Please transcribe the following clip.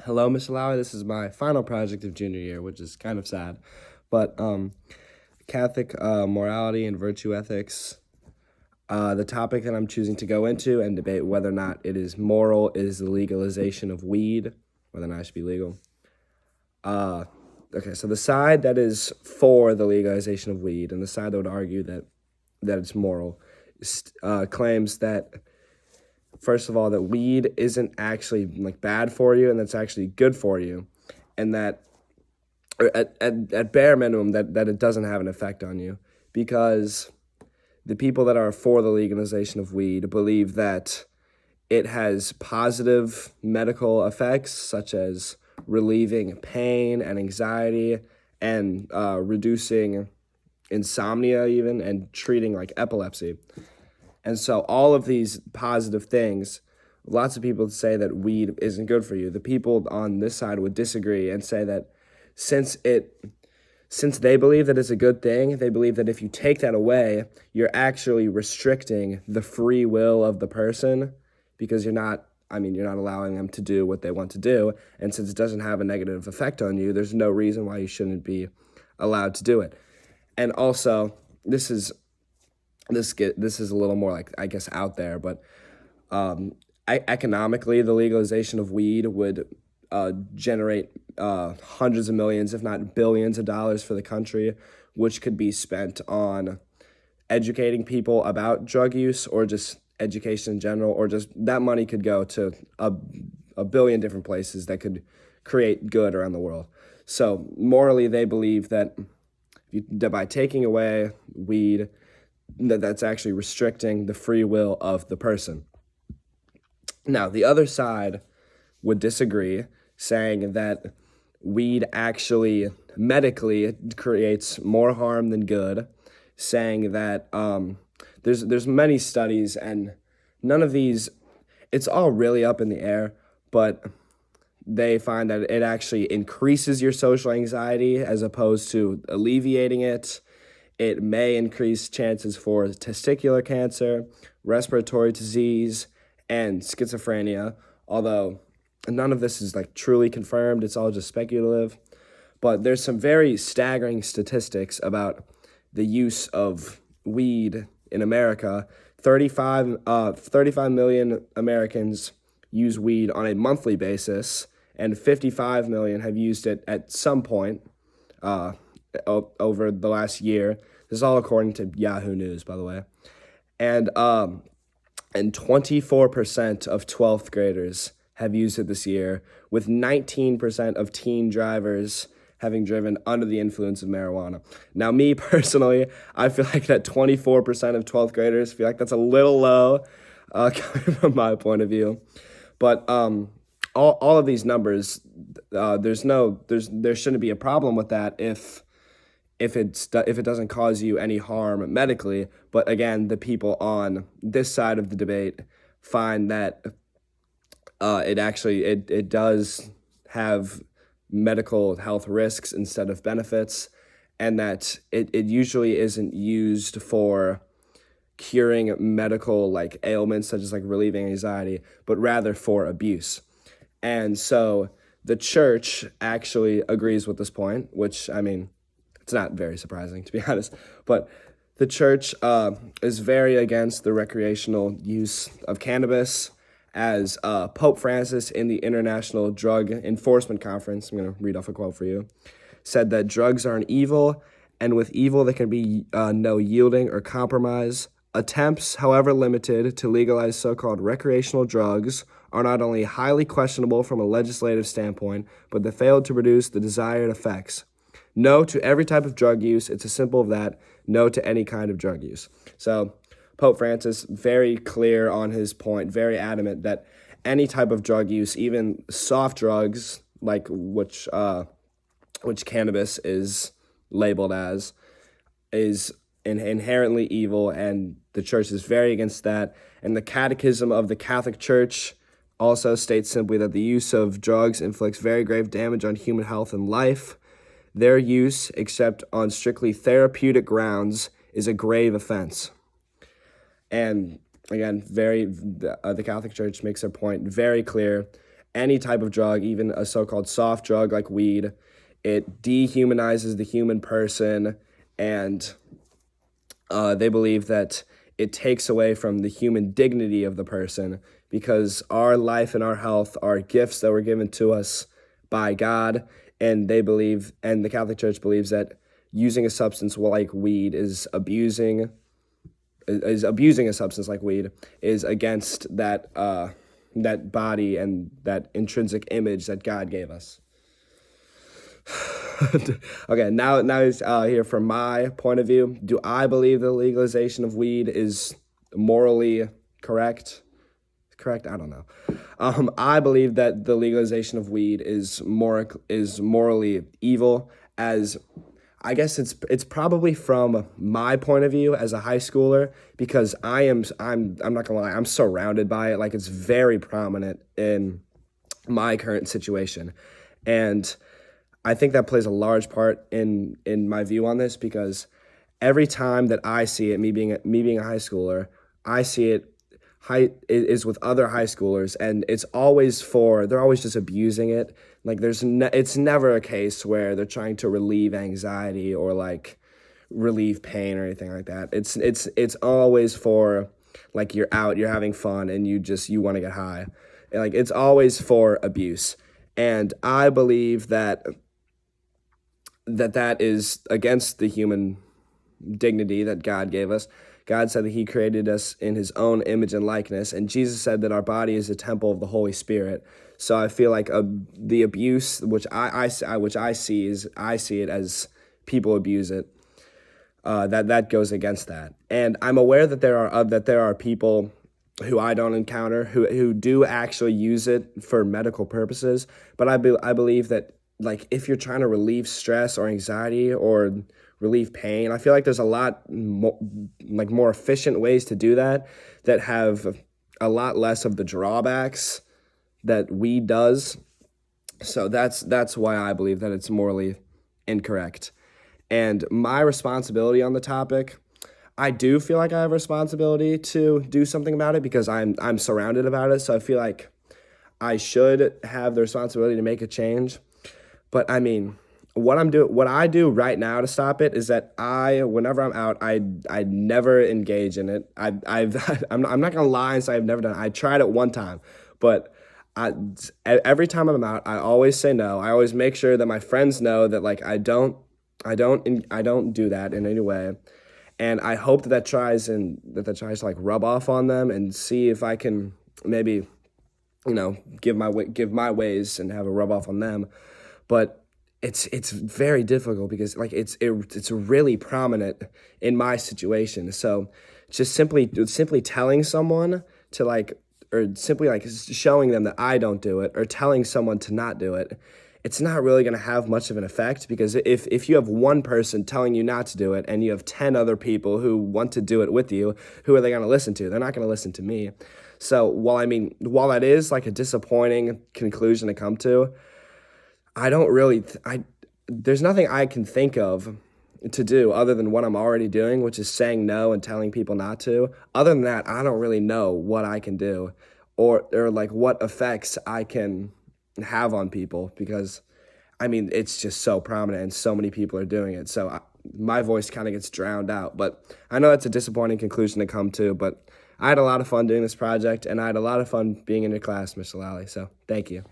Hello, Mr. Lauer. This is my final project of junior year, which is kind of sad. But Catholic morality and virtue ethics, the topic that I'm choosing to go into and debate whether or not it is moral is the legalization of weed, whether or not it should be legal. Okay, so the side that is for the legalization of weed and the side that would argue that it's moral claims that, first of all, that weed isn't actually bad for you and that's actually good for you, and that or at bare minimum that it doesn't have an effect on you, because the people that are for the legalization of weed believe that it has positive medical effects such as relieving pain and anxiety and reducing insomnia even and treating epilepsy. And so all of these positive things, lots of people say that weed isn't good for you. The people on this side would disagree and say that since they believe that it's a good thing, they believe that if you take that away, you're actually restricting the free will of the person, because you're not allowing them to do what they want to do. And since it doesn't have a negative effect on you, there's no reason why you shouldn't be allowed to do it. And also, this is a little more out there, but economically, the legalization of weed would generate hundreds of millions, if not billions of dollars for the country, which could be spent on educating people about drug use or just education in general, or just that money could go to a billion different places that could create good around the world. So morally, they believe that by taking away weed, that's actually restricting the free will of the person. Now, the other side would disagree, saying that weed actually medically creates more harm than good, saying that there's many studies, and none of these, it's all really up in the air, but they find that it actually increases your social anxiety as opposed to alleviating it. It may increase chances for testicular cancer, respiratory disease, and schizophrenia, although none of this is truly confirmed. It's all just speculative. But there's some very staggering statistics about the use of weed in America. 35 million Americans use weed on a monthly basis, and 55 million have used it at some point over the last year. This is all according to Yahoo News, by the way. And 24% of 12th graders have used it this year, with 19% of teen drivers having driven under the influence of marijuana. Now, me personally, I feel like that 24% of 12th graders, feel like that's a little low, coming from my point of view. But all of these numbers, there shouldn't be a problem with that if it doesn't cause you any harm medically. But again, the people on this side of the debate find that it does have medical health risks instead of benefits, and that it usually isn't used for curing medical ailments such as relieving anxiety, but rather for abuse. And so the church actually agrees with this point, which it's not very surprising, to be honest, but the church is very against the recreational use of cannabis, as Pope Francis in the International Drug Enforcement Conference, I'm going to read off a quote for you, said that drugs are an evil, and with evil there can be no yielding or compromise. Attempts, however limited, to legalize so-called recreational drugs are not only highly questionable from a legislative standpoint, but they failed to produce the desired effects. No to every type of drug use. It's as simple as that. No to any kind of drug use. So Pope Francis, very clear on his point, very adamant that any type of drug use, even soft drugs, which cannabis is labeled as, is inherently evil, and the church is very against that. And the Catechism of the Catholic Church also states simply that the use of drugs inflicts very grave damage on human health and life. Their use, except on strictly therapeutic grounds, is a grave offense. And again, the Catholic Church makes their point very clear. any type of drug, even a so-called soft drug like weed, it dehumanizes the human person, and they believe that it takes away from the human dignity of the person, because our life and our health are gifts that were given to us by God, and they believe, and the Catholic Church believes, that using a substance like weed is abusing a substance like weed is against that body and that intrinsic image that God gave us. Okay, now here from my point of view. Do I believe the legalization of weed is morally correct? Correct? I don't know. I believe that the legalization of weed is morally evil, as I guess it's probably from my point of view as a high schooler, because I'm not gonna lie, I'm surrounded by it. Like, it's very prominent in my current situation, and I think that plays a large part in my view on this, because every time that I see it, me being a high schooler, I see it is with other high schoolers, and they're always just abusing it. Like, it's never a case where they're trying to relieve anxiety or like relieve pain or anything like that. It's always for, like, you're out, you're having fun, and you want to get high. And, like, it's always for abuse. And I believe that is against the human dignity that God gave us. God said that he created us in his own image and likeness, and Jesus said that our body is a temple of the Holy Spirit. So I feel like the abuse, which I see it as people abuse it. That goes against that, and I'm aware that there are people who I don't encounter who do actually use it for medical purposes. But I believe that, like, if you're trying to relieve stress or anxiety or relieve pain, I feel like there's a lot more efficient ways to do that have a lot less of the drawbacks that weed does. So that's why I believe that it's morally incorrect. And my responsibility on the topic, I do feel like I have a responsibility to do something about it, because I'm surrounded about it. So I feel like I should have the responsibility to make a change. But I mean, what I do right now to stop it is that whenever I'm out, I never engage in it. I'm not gonna lie and say I've never done it. I tried it one time, but every time I'm out, I always say no. I always make sure that my friends know that, like, I don't do that in any way. And I hope that tries to, like, rub off on them, and see if I can maybe, give my ways and have a rub off on them. But it's very difficult, because, like, it's really prominent in my situation. So just simply telling someone to, like, or simply, like, showing them that I don't do it, or telling someone to not do it, it's not really going to have much of an effect, because if you have one person telling you not to do it, and you have 10 other people who want to do it with you, who are they going to listen to? They're not going to listen to me. So while that is, like, a disappointing conclusion to come to, there's nothing I can think of to do other than what I'm already doing, which is saying no and telling people not to. Other than that, I don't really know what I can do, or like what effects I can have on people, because it's just so prominent and so many people are doing it. So my voice kind of gets drowned out. But I know that's a disappointing conclusion to come to, but I had a lot of fun doing this project, and I had a lot of fun being in your class, Mr. Lally. So thank you.